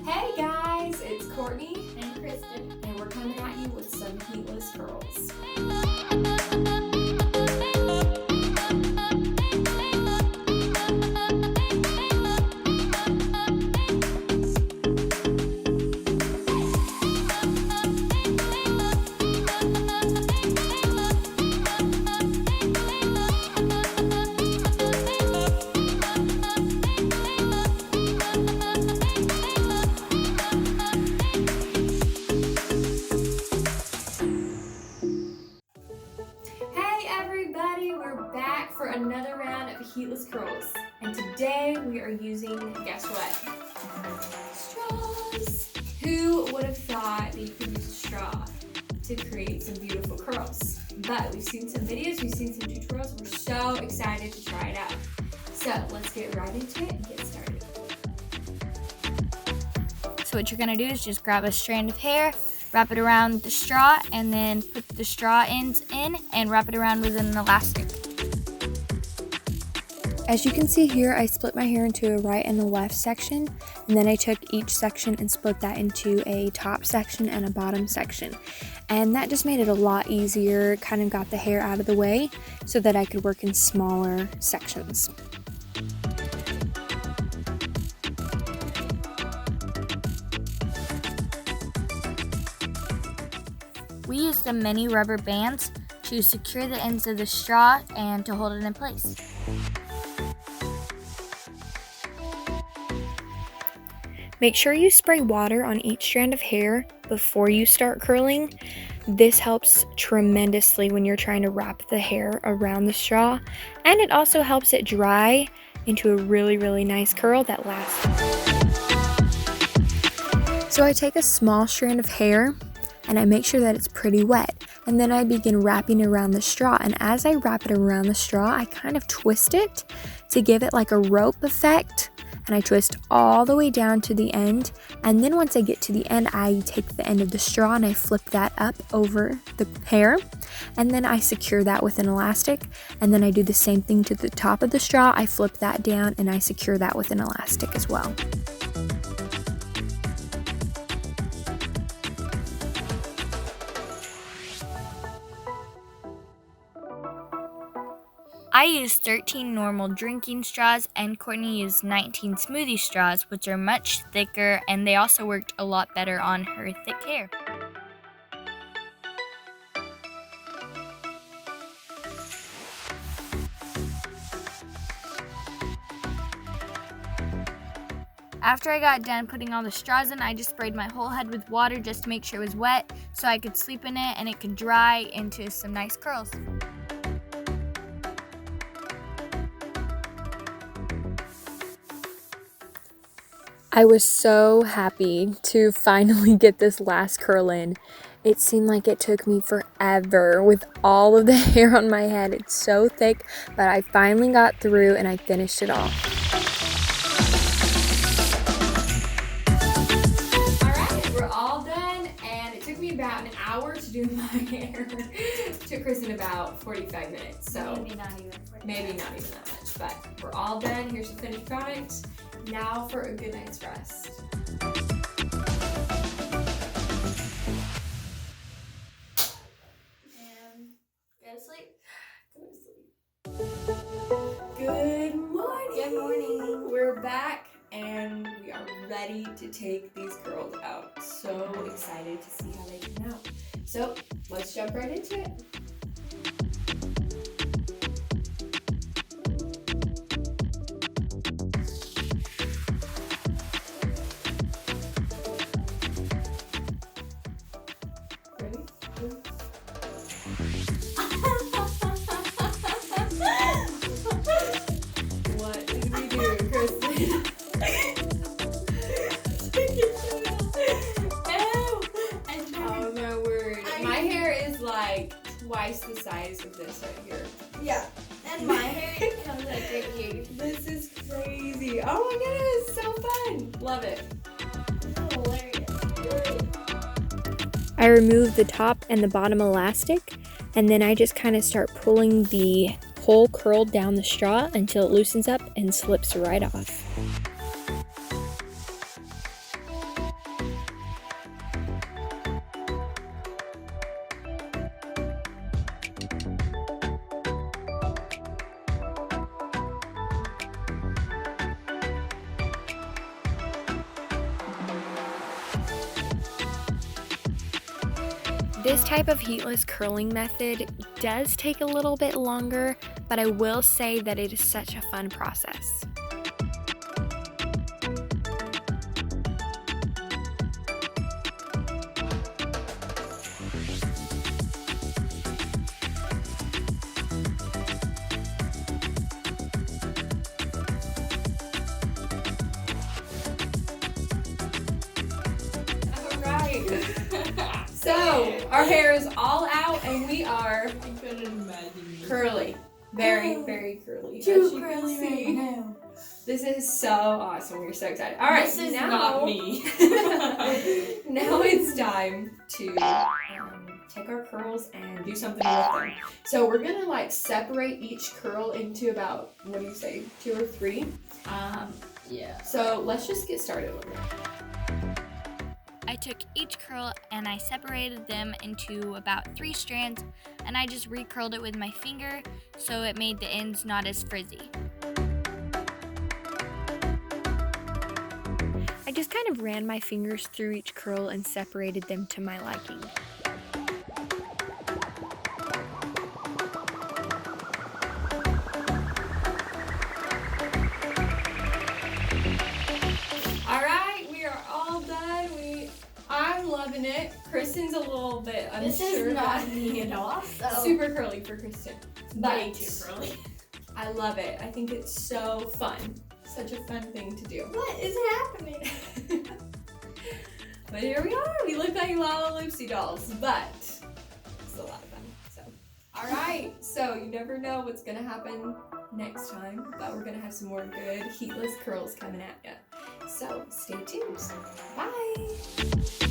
Hey guys, it's Courtney and Kristen, and we're coming at you with some heatless curls. We're back for another round of heatless curls, and today we are using, guess what? Straws. Who would have thought that you could use a straw to create some beautiful curls? But we've seen some videos, we've seen some tutorials, and we're so excited to try it out. So let's get right into it and get started. So what you're gonna do is just grab a strand of hair, wrap it around the straw, and then put the straw ends in and wrap it around with an elastic. As you can see here, I split my hair into a right and a left section, and then I took each section and split that into a top section and a bottom section. And that just made it a lot easier, kind of got the hair out of the way so that I could work in smaller sections. We used the mini rubber bands to secure the ends of the straw and to hold it in place. Make sure you spray water on each strand of hair before you start curling. This helps tremendously when you're trying to wrap the hair around the straw, and it also helps it dry into a really nice curl that lasts. So I take a small strand of hair and I make sure that it's pretty wet, and then I begin wrapping around the straw, and as I wrap it around the straw, I kind of twist it to give it like a rope effect. And I twist all the way down to the end, and then once I get to the end, I take the end of the straw and I flip that up over the hair, and then I secure that with an elastic, and then I do the same thing to the top of the straw. I flip that down and I secure that with an elastic as well. I used 13 normal drinking straws and Courtney used 19 smoothie straws, which are much thicker, and they also worked a lot better on her thick hair. After I got done putting all the straws in, I just sprayed my whole head with water just to make sure it was wet so I could sleep in it and it could dry into some nice curls. I was so happy to finally get this last curl in. It seemed like it took me forever with all of the hair on my head. It's so thick, but I finally got through and I finished it off. Alright, we're all done, and it took me about an hour to do my hair. It took Kristen about 45 minutes, so Maybe not even that much, but we're all done. Here's the finished product. Now for a good night's rest. And go to sleep. Good morning. Good morning. We're back and we are ready to take these curls out. So excited to see how they turn out. So let's jump right into it. What did we do, Kristen? Oh my word. My hair is like twice the size of this right here. Yeah, and my hair comes like right here. This is crazy. Oh my goodness, so fun. Love it. Hilarious. I remove the top and the bottom elastic, and then I just kind of start pulling the whole curl down the straw until it loosens up and slips right off. This type of heatless curling method does take a little bit longer, but I will say that it is such a fun process. So, our hair is all out and we are I couldn't imagine this. curly. Very, very curly. Too as you can curly see. right now. This is so awesome. We're so excited. All right, This is now, not me. now it's time to take our curls and do something with them. So we're gonna like separate each curl into about, what do you say, 2 or 3? Yeah. So let's just get started with it. I took each curl and I separated them into about 3 strands, and I just recurled it with my finger so it made the ends not as frizzy. I just kind of ran my fingers through each curl and separated them to my liking. Alright, we are all done. I'm loving it. Kristen's a little bit unsure. This is not about- me at all. So Super curly for Kristen. way But too curly. I love it. I think it's so fun. Such a fun thing to do. What is happening? But here we are. We look like Loopsy dolls, but it's a lot of fun. So, all right. So you never know what's gonna happen next time, but we're gonna have some more good heatless curls coming at you. So stay tuned. Bye.